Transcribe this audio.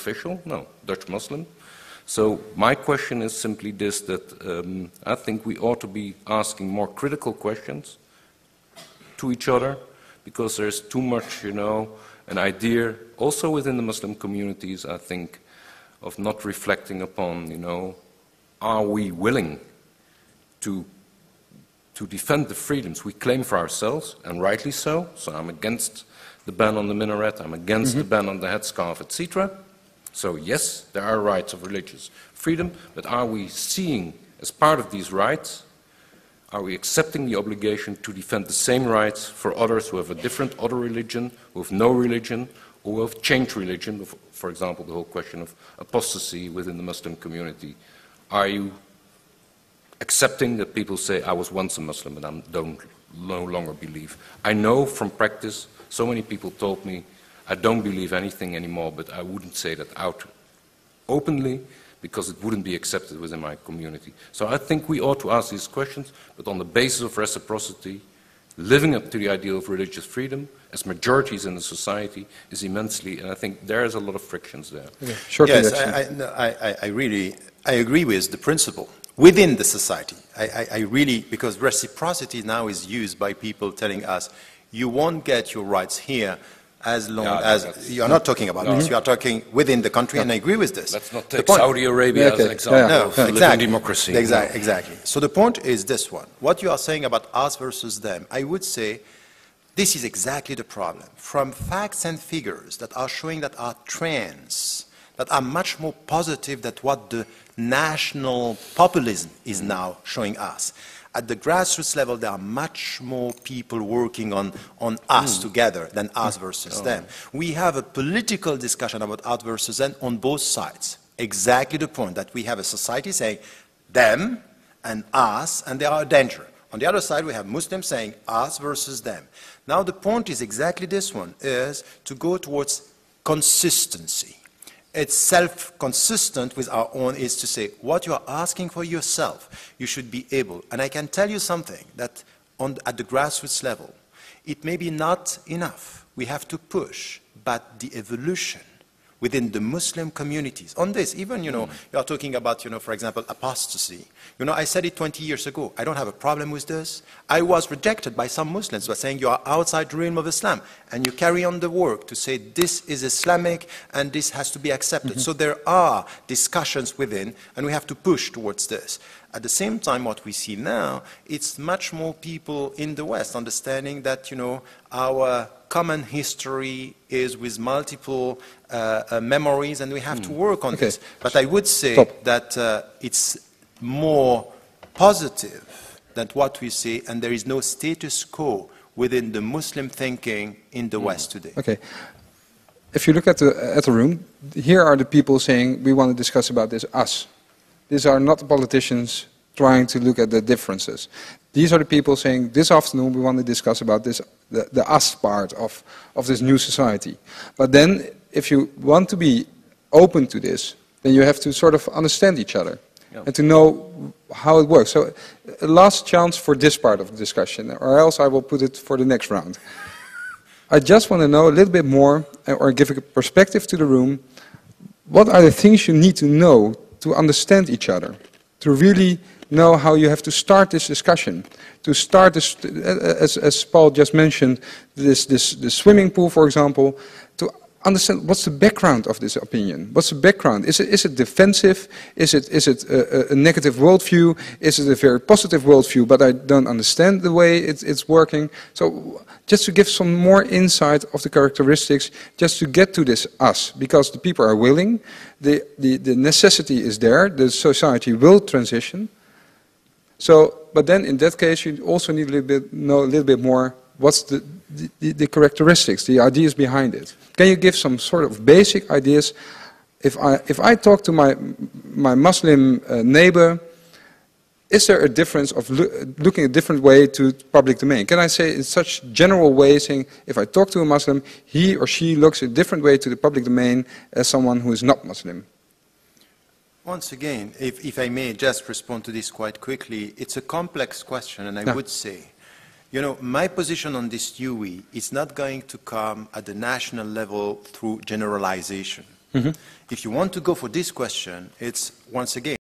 official? No, Dutch Muslim. So my question is simply this, that I think we ought to be asking more critical questions to each other, because there's too much, an idea, also within the Muslim communities, I think, of not reflecting upon, are we willing to defend the freedoms we claim for ourselves, and rightly so. So I'm against the ban on the minaret, I'm against the ban on the headscarf, etc. So yes, there are rights of religious freedom, but are we seeing, as part of these rights, are we accepting the obligation to defend the same rights for others who have a different other religion, who have no religion, or who have changed religion? For example, the whole question of apostasy within the Muslim community. Are you accepting that people say, I was once a Muslim and I don't no longer believe? I know from practice, so many people told me, I don't believe anything anymore, but I wouldn't say that out openly, because it wouldn't be accepted within my community. So I think we ought to ask these questions, but on the basis of reciprocity, living up to the ideal of religious freedom, as majorities in the society, is immensely, and I think there is a lot of frictions there. Okay. Yes, I agree with the principle within the society. I really, because reciprocity now is used by people telling us, you won't get your rights here as long as you are not talking about this, you are talking within the country, and I agree with this. Let's not take Saudi Arabia as an example of living democracy. Exactly. So the point is this one. What you are saying about us versus them, I would say this is exactly the problem. From facts and figures that are showing that are trends that are much more positive than what the national populism is now showing us. At the grassroots level, there are much more people working on us together than us versus them. We have a political discussion about us versus them on both sides. Exactly the point that we have a society saying them and us, and they are a danger. On the other side, we have Muslims saying us versus them. Now the point is exactly this one, is to go towards consistency. It's self-consistent with our own, is to say, what you are asking for yourself, you should be able. And I can tell you something, that at the grassroots level, it may be not enough. We have to push, but the evolution within the Muslim communities on this, even, you are talking about, for example, apostasy. I said it 20 years ago. I don't have a problem with this. I was rejected by some Muslims by saying you are outside the realm of Islam, and you carry on the work to say this is Islamic and this has to be accepted. So there are discussions within, and we have to push towards this. At the same time, what we see now, it's much more people in the West understanding that, our common history is with multiple memories, and we have to work on this. But I would say that it's more positive than what we see, and there is no status quo within the Muslim thinking in the West today. Okay. If you look at the room, here are the people saying, we want to discuss about this, us. These are not the politicians trying to look at the differences. These are the people saying, this afternoon we want to discuss about this, the us part of this new society. But then, if you want to be open to this, then you have to sort of understand each other and to know how it works. So, a last chance for this part of the discussion, or else I will put it for the next round. I just want to know a little bit more, or give a perspective to the room. What are the things you need to know to understand each other, to really know how you have to start this discussion, to start this, as Paul just mentioned, this swimming pool, for example, to understand what's the background of this opinion. What's the background? Is it defensive? Is it a negative worldview? Is it a very positive worldview, but I don't understand the way it's working? So just to give some more insight of the characteristics, just to get to this us, because the people are willing, the necessity is there, the society will transition. So, but then in that case, you also need know a little bit more what's the characteristics, the ideas behind it. Can you give some sort of basic ideas? If I talk to my Muslim neighbor, is there a difference of looking a different way to public domain? Can I say in such general way, saying if I talk to a Muslim, he or she looks a different way to the public domain as someone who is not Muslim? Once again, if I may just respond to this quite quickly, it's a complex question, and I would say, my position on this UE is not going to come at the national level through generalization. If you want to go for this question, it's, once again,